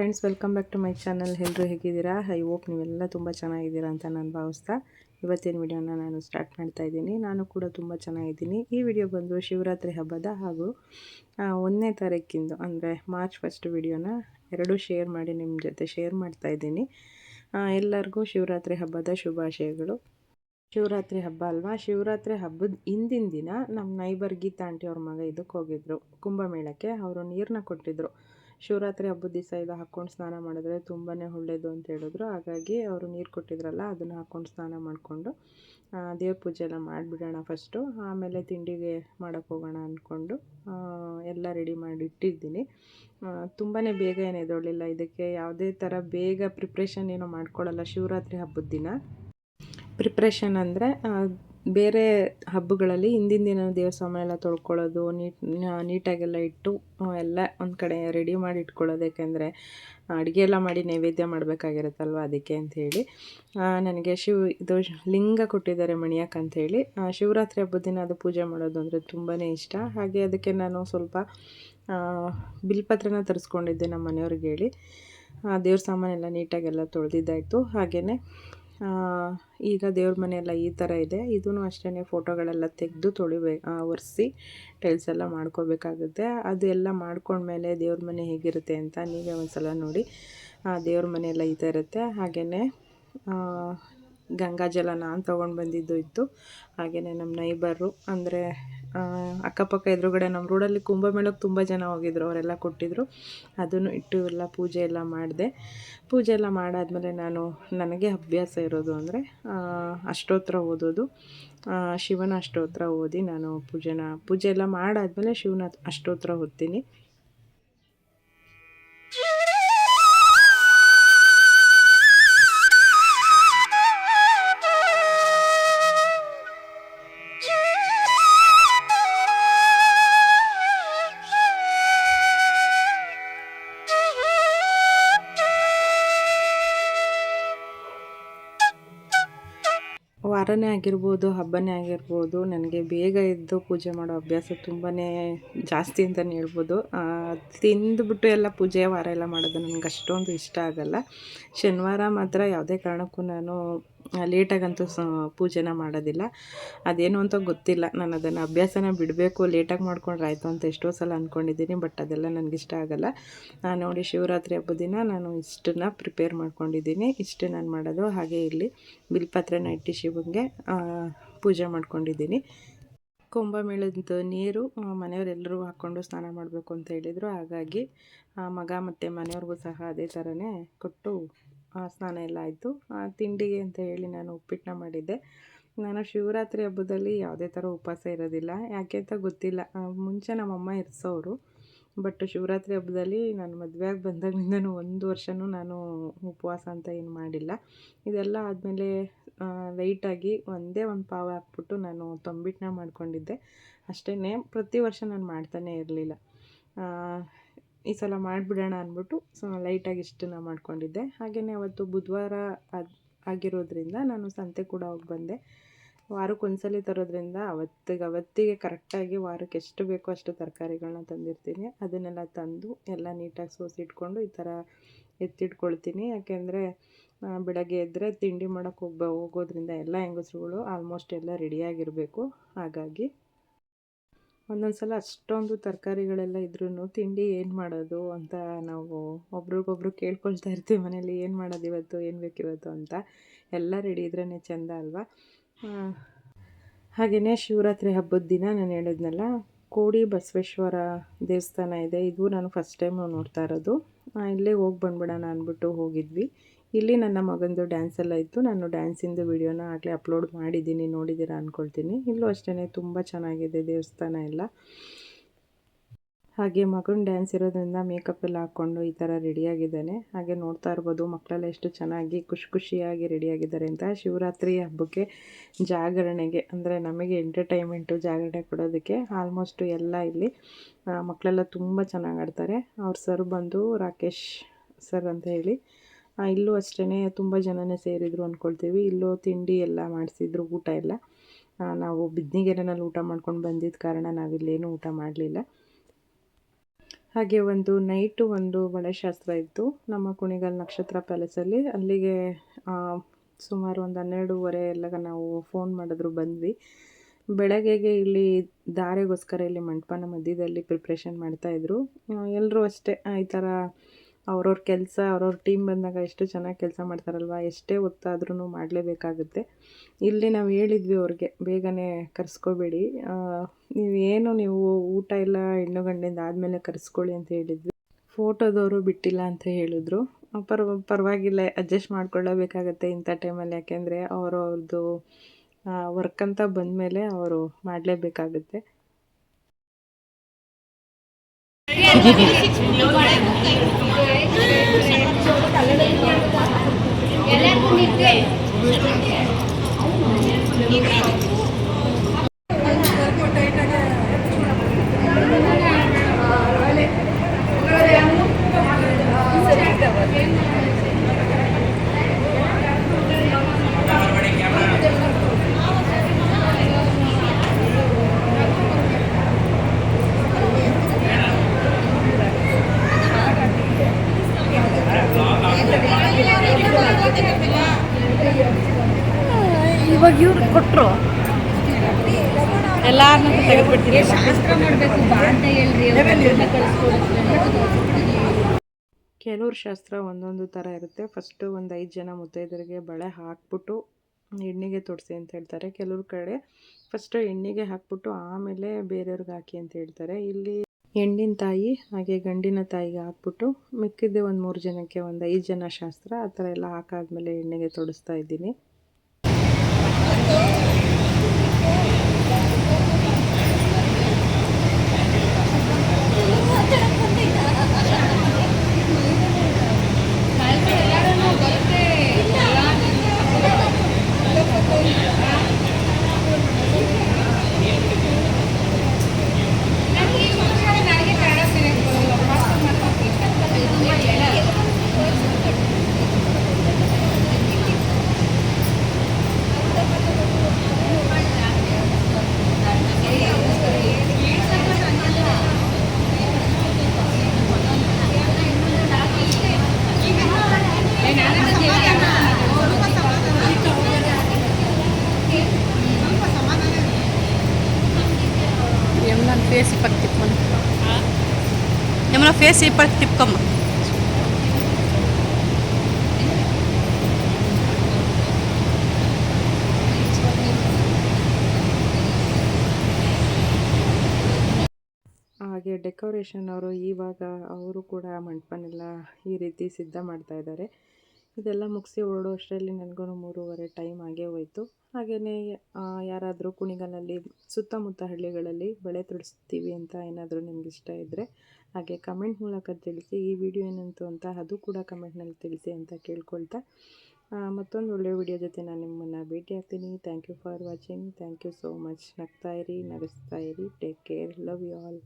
Friends, welcome back to my channel. ಎಲ್ಲರೂ ಹೇಗಿದ್ದೀರಾ? I hope ನೀವೆಲ್ಲ ತುಂಬ ಚೆನ್ನಾಗಿದ್ದೀರಾ ಅಂತ ನಾನು ಭಾವಿಸ್ತಾ ಇವತ್ತಿನ ವಿಡಿಯೋನ ನಾನು ಸ್ಟಾರ್ಟ್ ಮಾಡ್ತಾ ಇದ್ದೀನಿ. ನಾನು ಕೂಡ ತುಂಬ ಚೆನ್ನಾಗಿದ್ದೀನಿ. ಈ ವಿಡಿಯೋ ಬಂದು ಶಿವರಾತ್ರಿ ಹಬ್ಬದ ಹಾಗೂ 1ನೇ ತಾರೀಕಿಂದು ಅಂದರೆ ಮಾರ್ಚ್ 1 ವಿಡಿಯೋನ ಎರಡೂ ಶೇರ್ ಮಾಡಿ ನಿಮ್ಮ ಜೊತೆ ಶೇರ್ ಮಾಡ್ತಾ ಇದ್ದೀನಿ. ಎಲ್ಲರಿಗೂ ಶಿವರಾತ್ರಿ ಹಬ್ಬದ ಶುಭಾಶಯಗಳು. ಶಿವರಾತ್ರಿ ಹಬ್ಬ ಅಲ್ವಾ? ಶಿವರಾತ್ರಿ ಹಬ್ಬದ ಹಿಂದಿನ ದಿನ ನಮ್ಮ ನೈಬರ್ ಗೀತಾ ಆಂಟಿ ಅವ್ರ ಮಗ ಇದಕ್ಕೆ ಹೋಗಿದ್ರು, ಕುಂಭಮೇಳಕ್ಕೆ. ಅವರು ನೀರನ್ನ ಕೊಟ್ಟಿದ್ರು. ಶಿವರಾತ್ರಿ ಹಬ್ಬದ ದಿವಸ ಇದು ಹಾಕ್ಕೊಂಡು ಸ್ನಾನ ಮಾಡಿದ್ರೆ ತುಂಬಾ ಒಳ್ಳೆಯದು ಅಂತ ಹೇಳಿದ್ರು. ಹಾಗಾಗಿ ಅವರು ನೀರು ಕೊಟ್ಟಿದ್ರಲ್ಲ, ಅದನ್ನು ಹಾಕ್ಕೊಂಡು ಸ್ನಾನ ಮಾಡಿಕೊಂಡು ದೇವ್ರ ಪೂಜೆ ಎಲ್ಲ ಮಾಡಿಬಿಡೋಣ ಫಸ್ಟು, ಆಮೇಲೆ ತಿಂಡಿಗೆ ಮಾಡೋಕ್ಕೆ ಹೋಗೋಣ ಅಂದ್ಕೊಂಡು ಎಲ್ಲ ರೆಡಿ ಮಾಡಿ ಇಟ್ಟಿದ್ದೀನಿ. ತುಂಬಾ ಬೇಗ ಏನು ಎದ್ದೊಳ್ಳಿಲ್ಲ. ಇದಕ್ಕೆ ಯಾವುದೇ ಥರ ಬೇಗ ಪ್ರಿಪ್ರೇಷನ್ ಏನೋ ಮಾಡ್ಕೊಳ್ಳಲ್ಲ ಶಿವರಾತ್ರಿ ಹಬ್ಬದ ದಿನ. ಪ್ರಿಪ್ರೇಷನ್ ಅಂದರೆ ಬೇರೆ ಹಬ್ಬಗಳಲ್ಲಿ ಹಿಂದಿನ ದಿನ ದೇವ್ರ ಸಾಮಾನು ಎಲ್ಲ ತೊಳ್ಕೊಳ್ಳೋದು, ನೀಟಾಗೆಲ್ಲ ಇಟ್ಟು ಎಲ್ಲ ಒಂದು ಕಡೆ ರೆಡಿ ಮಾಡಿ ಇಟ್ಕೊಳ್ಳೋದು. ಯಾಕೆಂದರೆ ಅಡುಗೆ ಎಲ್ಲ ಮಾಡಿ ನೈವೇದ್ಯ ಮಾಡಬೇಕಾಗಿರುತ್ತಲ್ವ, ಅದಕ್ಕೆ ಅಂಥೇಳಿ ನನಗೆ ಇದು ಲಿಂಗ ಕೊಟ್ಟಿದ್ದಾರೆ ಮಣಿಯಕ್ಕೆ ಅಂಥೇಳಿ. ಶಿವರಾತ್ರಿ ಹಬ್ಬದ ದಿನ ಅದು ಪೂಜೆ ಮಾಡೋದು ಅಂದರೆ ತುಂಬಾ ಇಷ್ಟ. ಹಾಗೆ ಅದಕ್ಕೆ ನಾನು ಸ್ವಲ್ಪ ಬಿಲ್ಪತ್ರನ ತರಿಸ್ಕೊಂಡಿದ್ದೆ ನಮ್ಮ ಮನೆಯವ್ರಿಗೆ ಹೇಳಿ. ದೇವ್ರ ಸಾಮಾನೆಲ್ಲ ನೀಟಾಗೆಲ್ಲ ತೊಳೆದಿದ್ದಾಯಿತು. ಹಾಗೆಯೇ ಈಗ ದೇವ್ರ ಮನೆಯೆಲ್ಲ ಈ ಥರ ಇದೆ. ಇದೂ ಅಷ್ಟೇ ಫೋಟೋಗಳೆಲ್ಲ ತೆಗೆದು ಒರೆಸಿ ಟೈಲ್ಸ್ ಎಲ್ಲ ಮಾಡ್ಕೋಬೇಕಾಗುತ್ತೆ. ಅದು ಎಲ್ಲ ಮಾಡ್ಕೊಂಡ್ಮೇಲೆ ದೇವ್ರ ಮನೆ ಹೇಗಿರುತ್ತೆ ಅಂತ ನೀವೇ ಒಂದು ಸಲ ನೋಡಿ. ದೇವ್ರ ಮನೆಯೆಲ್ಲ ಈ ಥರ ಇರುತ್ತೆ. ಹಾಗೆಯೇ ಗಂಗಾಜಲ ನಾನು ತೊಗೊಂಡು ಬಂದಿದ್ದು ಇತ್ತು. ಹಾಗೆಯೇ ನಮ್ಮ ನೈಬರು ಅಂದರೆ ಅಕ್ಕಪಕ್ಕ ಎದುರುಗಡೆ ನಮ್ಮ ರೋಡಲ್ಲಿ ಕುಂಭಮೇಳಕ್ಕೆ ತುಂಬ ಜನ ಹೋಗಿದ್ರು, ಅವರೆಲ್ಲ ಕೊಟ್ಟಿದ್ದರು. ಅದನ್ನು ಇಟ್ಟು ಎಲ್ಲ ಪೂಜೆ ಎಲ್ಲ ಮಾಡಿದೆ. ಪೂಜೆ ಎಲ್ಲ ಮಾಡಾದಮೇಲೆ ನನಗೆ ಅಭ್ಯಾಸ ಇರೋದು ಅಂದರೆ ಅಷ್ಟೋತ್ರ ಓದೋದು. ಶಿವನ ಅಷ್ಟೋತ್ರ ಓದಿ ನಾನು ಪೂಜೆ ಎಲ್ಲ ಮಾಡಾದಮೇಲೆ ಶಿವನ ಅಷ್ಟೋತ್ರ ಓದ್ತೀನಿ. ವಾರನೇ ಆಗಿರ್ಬೋದು, ಹಬ್ಬನೇ ಆಗಿರ್ಬೋದು, ನನಗೆ ಬೇಗ ಎದ್ದು ಪೂಜೆ ಮಾಡೋ ಅಭ್ಯಾಸ ತುಂಬಾ ಜಾಸ್ತಿ ಅಂತಲೇ ಹೇಳ್ಬೋದು. ತಿಂದುಬಿಟ್ಟು ಎಲ್ಲ ಪೂಜೆ ವಾರ ಎಲ್ಲ ಮಾಡೋದು ನನಗೆ ಅಷ್ಟೊಂದು ಇಷ್ಟ ಆಗಲ್ಲ. ಶನಿವಾರ ಮಾತ್ರ ಯಾವುದೇ ಕಾರಣಕ್ಕೂ ನಾನು ಲೇಟಾಗಂತೂ ಪೂಜೆನ ಮಾಡೋದಿಲ್ಲ. ಅದೇನು ಅಂತ ಗೊತ್ತಿಲ್ಲ, ನಾನು ಅದನ್ನು ಅಭ್ಯಾಸನ ಬಿಡಬೇಕು, ಲೇಟಾಗಿ ಮಾಡ್ಕೊಂಡ್ರೆ ಆಯಿತು ಅಂತ ಎಷ್ಟೋ ಸಲ ಅಂದ್ಕೊಂಡಿದ್ದೀನಿ. ಬಟ್ ಅದೆಲ್ಲ ನನಗಿಷ್ಟ ಆಗಲ್ಲ. ನೋಡಿ, ಶಿವರಾತ್ರಿ ಹಬ್ಬದ ದಿನ ನಾನು ಇಷ್ಟನ್ನು ಪ್ರಿಪೇರ್ ಮಾಡ್ಕೊಂಡಿದ್ದೀನಿ. ಇಷ್ಟೇ ನಾನು ಮಾಡೋದು. ಹಾಗೆ ಇಲ್ಲಿ ಬಿಲ್ಪತ್ರೆನ ಇಟ್ಟು ಶಿವನಿಗೆ ಪೂಜೆ ಮಾಡ್ಕೊಂಡಿದ್ದೀನಿ. ಕುಂಭಮೇಳದ ನೀರು ಮನೆಯವರೆಲ್ಲರೂ ಹಾಕ್ಕೊಂಡು ಸ್ನಾನ ಮಾಡಬೇಕು ಅಂತ ಹೇಳಿದರು. ಹಾಗಾಗಿ ಮಗ ಮತ್ತು ಮನೆಯವ್ರಿಗೂ ಸಹ ಅದೇ ಥರನೇ ಕೊಟ್ಟು ಸ್ನಾನ ಎಲ್ಲ ಆಯಿತು. ತಿಂಡಿಗೆ ಅಂತ ಹೇಳಿ ನಾನು ಉಪ್ಪಿಟ್ಟನ್ನ ಮಾಡಿದ್ದೆ. ನಾನು ಶಿವರಾತ್ರಿ ಹಬ್ಬದಲ್ಲಿ ಯಾವುದೇ ಥರ ಉಪವಾಸ ಇರೋದಿಲ್ಲ, ಯಾಕೆ ಅಂತ ಗೊತ್ತಿಲ್ಲ. ಮುಂಚೆ ನಮ್ಮಮ್ಮ ಇರಿಸೋರು. ಬಟ್ ಶಿವರಾತ್ರಿ ಹಬ್ಬದಲ್ಲಿ ನಾನು ಮದುವೆಯಾಗಿ ಬಂದಾಗಲಿಂದನೂ 1 ವರ್ಷವೂ ನಾನು ಉಪವಾಸ ಅಂತ ಏನು ಮಾಡಿಲ್ಲ. ಇದೆಲ್ಲ ಆದಮೇಲೆ ಲೈಟಾಗಿ ಒಂದೇ ಒಂದು ಪಾವು ಹಾಕ್ಬಿಟ್ಟು ನಾನು ತಂಬಿಟ್ಟನ್ನ ಮಾಡ್ಕೊಂಡಿದ್ದೆ ಅಷ್ಟೇ. ಪ್ರತಿ ವರ್ಷ ನಾನು ಮಾಡ್ತಾನೇ ಇರಲಿಲ್ಲ. ಈ ಸಲ ಮಾಡಿಬಿಡೋಣ ಅಂದ್ಬಿಟ್ಟು ಲೈಟಾಗಿ ಇಷ್ಟನ್ನು ಮಾಡ್ಕೊಂಡಿದ್ದೆ. ಹಾಗೆಯೇ ಅವತ್ತು ಬುಧವಾರ ಆಗಿರೋದ್ರಿಂದ ನಾನು ಸಂತೆ ಕೂಡ ಹೋಗಿ ಬಂದೆ. ವಾರಕ್ಕೊಂದ್ಸಲ ತರೋದ್ರಿಂದ ಅವತ್ತಿಗೆ ಕರೆಕ್ಟಾಗಿ ವಾರಕ್ಕೆ ಎಷ್ಟು ಬೇಕೋ ಅಷ್ಟು ತರಕಾರಿಗಳನ್ನ ತಂದಿರ್ತೀನಿ. ಅದನ್ನೆಲ್ಲ ತಂದು ಎಲ್ಲ ನೀಟಾಗಿ ಸೋಸಿಟ್ಕೊಂಡು ಈ ಥರ ಎತ್ತಿಟ್ಕೊಳ್ತೀನಿ. ಯಾಕೆಂದರೆ ಬೆಳಗ್ಗೆ ಎದ್ದರೆ ತಿಂಡಿ ಮಾಡೋಕ್ಕೆ ಹೋಗೋದ್ರಿಂದ ಎಲ್ಲ ಹೆಂಗಸ್ರುಗಳು ಆಲ್ಮೋಸ್ಟ್ ಎಲ್ಲ ರೆಡಿಯಾಗಿರಬೇಕು. ಹಾಗಾಗಿ ಒಂದೊಂದು ಸಲ ಅಷ್ಟೊಂದು ತರಕಾರಿಗಳೆಲ್ಲ ಇದ್ರೂ ತಿಂಡಿ ಏನು ಮಾಡೋದು ಅಂತ ನಾವು ಒಬ್ರಿಗೊಬ್ರು ಕೇಳ್ಕೊಳ್ತಾ ಇರ್ತೀವಿ ಮನೇಲಿ, ಏನು ಮಾಡೋದು ಇವತ್ತು, ಏನು ಬೇಕಿವತ್ತು ಅಂತ. ಎಲ್ಲ ರೆಡಿ ಇದ್ರೇ ಚೆಂದ ಅಲ್ವಾ? ಹಾಗೆಯೇ ಶಿವರಾತ್ರಿ ಹಬ್ಬದ ದಿನ ನಾನು ಹೇಳಿದ್ನಲ್ಲ, ಕೋಡಿ ಬಸವೇಶ್ವರ ದೇವಸ್ಥಾನ ಇದೆ. ಇದು ನಾನು ಫಸ್ಟ್ ಟೈಮ್ ನೋಡ್ತಾ ಇರೋದು. ಇಲ್ಲೇ ಹೋಗಿ ಬಂದ್ಬಿಡೋಣ ಅಂದ್ಬಿಟ್ಟು ಹೋಗಿದ್ವಿ. ಇಲ್ಲಿ ನನ್ನ ಮಗಂದು ಡ್ಯಾನ್ಸ್ ಎಲ್ಲ ಇತ್ತು. ನಾನು ಡ್ಯಾನ್ಸಿಂದು ವಿಡಿಯೋನ ಆಗಲೇ ಅಪ್ಲೋಡ್ ಮಾಡಿದ್ದೀನಿ, ನೋಡಿದ್ದೀರಾ ಅಂದ್ಕೊಳ್ತೀನಿ. ಇಲ್ಲೂ ಅಷ್ಟೇ ತುಂಬ ಚೆನ್ನಾಗಿದೆ ದೇವಸ್ಥಾನ ಎಲ್ಲ. ಹಾಗೆ ಮಗನ ಡ್ಯಾನ್ಸ್ ಇರೋದ್ರಿಂದ ಮೇಕಪ್ ಎಲ್ಲ ಹಾಕ್ಕೊಂಡು ಈ ಥರ ರೆಡಿಯಾಗಿದ್ದಾನೆ. ಹಾಗೆ ನೋಡ್ತಾ ಇರ್ಬೋದು ಮಕ್ಕಳೆಲ್ಲ ಎಷ್ಟು ಚೆನ್ನಾಗಿ ಖುಷಿಯಾಗಿ ರೆಡಿಯಾಗಿದ್ದಾರೆ ಅಂತ. ಶಿವರಾತ್ರಿ ಹಬ್ಬಕ್ಕೆ ಜಾಗರಣೆಗೆ ಅಂದರೆ ನಮಗೆ ಎಂಟರ್ಟೈನ್ಮೆಂಟು ಜಾಗರಣೆ ಕೊಡೋದಕ್ಕೆ ಆಲ್ಮೋಸ್ಟು ಎಲ್ಲ ಇಲ್ಲಿ ಮಕ್ಕಳೆಲ್ಲ ತುಂಬ ಚೆನ್ನಾಗಿ ಆಡ್ತಾರೆ. ಅವ್ರ ಸರ್ ಬಂದು ರಾಕೇಶ್ ಸರ್ ಅಂತ ಹೇಳಿ. ಇಲ್ಲೂ ಅಷ್ಟೇ ತುಂಬ ಜನನೇ ಸೇರಿದ್ರು ಅಂದ್ಕೊಳ್ತೀವಿ. ಇಲ್ಲೂ ತಿಂಡಿ ಎಲ್ಲ ಮಾಡಿಸಿದ್ರು, ಊಟ ಎಲ್ಲ. ನಾವು ಬಿದ್ನಿಗೆರೆನಲ್ಲಿ ಊಟ ಮಾಡ್ಕೊಂಡು ಬಂದಿದ್ದ ಕಾರಣ ನಾವಿಲ್ಲೇನೂ ಊಟ ಮಾಡಲಿಲ್ಲ. ಹಾಗೆ ಒಂದು ನೈಟು ಒಂದು ಬಳೆಶಾಸ್ತ್ರ ಇತ್ತು ನಮ್ಮ ಕುಣಿಗಲ್ ನಕ್ಷತ್ರ ಪ್ಯಾಲೇಸಲ್ಲಿ. ಅಲ್ಲಿಗೆ ಸುಮಾರು ಒಂದು 12:30 ಎಲ್ಲ ನಾವು ಫೋನ್ ಮಾಡಿದ್ರು ಬಂದ್ವಿ. ಬೆಳಗ್ಗೆಗೆ ಇಲ್ಲಿ ಧಾರೆಗೋಸ್ಕರ ಇಲ್ಲಿ ಮಂಟಪನ ಮಧ್ಯದಲ್ಲಿ ಪ್ರಿಪ್ರೇಷನ್ ಮಾಡ್ತಾಯಿದ್ರು. ಎಲ್ಲರೂ ಅಷ್ಟೇ ಈ ಥರ ಅವ್ರವ್ರ ಕೆಲಸ ಅವ್ರವ್ರ ಟೀಮ್ ಬಂದಾಗ ಎಷ್ಟು ಚೆನ್ನಾಗಿ ಕೆಲಸ ಮಾಡ್ತಾರಲ್ವ, ಎಷ್ಟೇ ಹೊತ್ತಾದ್ರೂ ಮಾಡಲೇಬೇಕಾಗುತ್ತೆ. ಇಲ್ಲಿ ನಾವು ಹೇಳಿದ್ವಿ ಅವ್ರಿಗೆ, ಬೇಗನೆ ಕರೆಸ್ಕೋಬೇಡಿ, ನೀವು ಊಟ ಎಲ್ಲ ಹೆಣ್ಣು ಗಂಡಿಂದ ಆದಮೇಲೆ ಕರೆಸ್ಕೊಳ್ಳಿ ಅಂತ ಹೇಳಿದ್ವಿ. ಫೋಟೋದವರು ಬಿಟ್ಟಿಲ್ಲ ಅಂತ ಹೇಳಿದ್ರು. ಪರವಾಗಿಲ್ಲ, ಅಡ್ಜಸ್ಟ್ ಮಾಡ್ಕೊಳ್ಳೇಬೇಕಾಗತ್ತೆ ಇಂಥ ಟೈಮಲ್ಲಿ. ಯಾಕೆಂದರೆ ಅವ್ರದ್ದು ವರ್ಕ್ ಅಂತ ಬಂದಮೇಲೆ ಅವರು ಮಾಡಲೇಬೇಕಾಗುತ್ತೆ. ಇವಾಗ ಇವ್ರು ಕೊಟ್ಟರು ಎಲ್ಲಾರನ್ನೂ ತೆಗೆದುಬಿಡ್ತೀನಿ. ಶಾಸ್ತ್ರ ಮಾಡಬೇಕು ಬಾ ಅಂತ ಹೇಳ್ರಿ, ಕೆಲವ್ರ ಶಾಸ್ತ್ರ ಒಂದೊಂದು ಥರ ಇರುತ್ತೆ. ಫಸ್ಟು ಒಂದು 5 ಜನ ಮುತ್ತೈದರಿಗೆ ಬಳೆ ಹಾಕ್ಬಿಟ್ಟು ಎಣ್ಣೆಗೆ ತೊಡಿಸಿ ಅಂತ ಹೇಳ್ತಾರೆ. ಕೆಲವ್ರ ಕಡೆ ಫಸ್ಟು ಎಣ್ಣೆಗೆ ಹಾಕ್ಬಿಟ್ಟು ಆಮೇಲೆ ಬೇರೆಯವ್ರಿಗೆ ಹಾಕಿ ಅಂತ ಹೇಳ್ತಾರೆ. ಇಲ್ಲಿ ಹೆಣ್ಣಿನ ತಾಯಿ ಹಾಗೆ ಗಂಡಿನ ತಾಯಿಗೆ ಹಾಕ್ಬಿಟ್ಟು ಮಿಕ್ಕಿದ್ದೆ ಒಂದು 3 ಜನಕ್ಕೆ ಒಂದು 5 ಜನ ಶಾಸ್ತ್ರ ಆ ಥರ ಎಲ್ಲ ಹಾಕಾದ್ಮೇಲೆ ಎಣ್ಣೆಗೆ ತೊಡಿಸ್ತಾ ಇದ್ದೀನಿ. ಫೇಸ್ ಇಪ್ಪತ್ತು ತಿಪ್ಕೊಂಡು ಯಮುನ ಫೇಸ್ ಇಪ್ಪತ್ತು ತಿಪ್ಕಮ್ಮ. ಹಾಗೆ ಡೆಕೋರೇಷನ್ ಅವರು ಇವಾಗ ಅವರು ಕೂಡ ಮಂಟಪನೆಲ್ಲ ಈ ರೀತಿ ಸಿದ್ಧ ಮಾಡ್ತಾ ಇದ್ದಾರೆ. ಇದೆಲ್ಲ ಮುಗಿಸಿ ಹೊರಡೋ ಅಷ್ಟರಲ್ಲಿ ನನಗೂ 3:30 ಟೈಮ್ ಆಗೇ ಹೋಯಿತು. ಹಾಗೆಯೇ ಯಾರಾದರೂ ಕುಣಿಗಲಲ್ಲಿ ಸುತ್ತಮುತ್ತ ಹಳ್ಳಿಗಳಲ್ಲಿ ಬಳೆ ತೊಡಿಸ್ತೀವಿ ಅಂತ ಏನಾದರೂ ನಿಮ್ಗೆ ಇಷ್ಟ ಇದ್ದರೆ ಹಾಗೆ ಕಮೆಂಟ್ ಮೂಲಕ ತಿಳಿಸಿ. ಈ ವಿಡಿಯೋ ಏನಂತು ಅಂತ ಅದು ಕೂಡ ಕಮೆಂಟ್ನಲ್ಲಿ ತಿಳಿಸಿ ಅಂತ ಕೇಳ್ಕೊಳ್ತಾ ಮತ್ತೊಂದು ಒಳ್ಳೆಯ ವಿಡಿಯೋ ಜೊತೆ ನಾನು ನಿಮ್ಮನ್ನು ಭೇಟಿ ಆಗ್ತೀನಿ. Thank you for watching. Thank you so much. ನಗ್ತಾ ಇರಿ, ನಗಿಸ್ತಾ ಇರಿ. Take care. Love you all.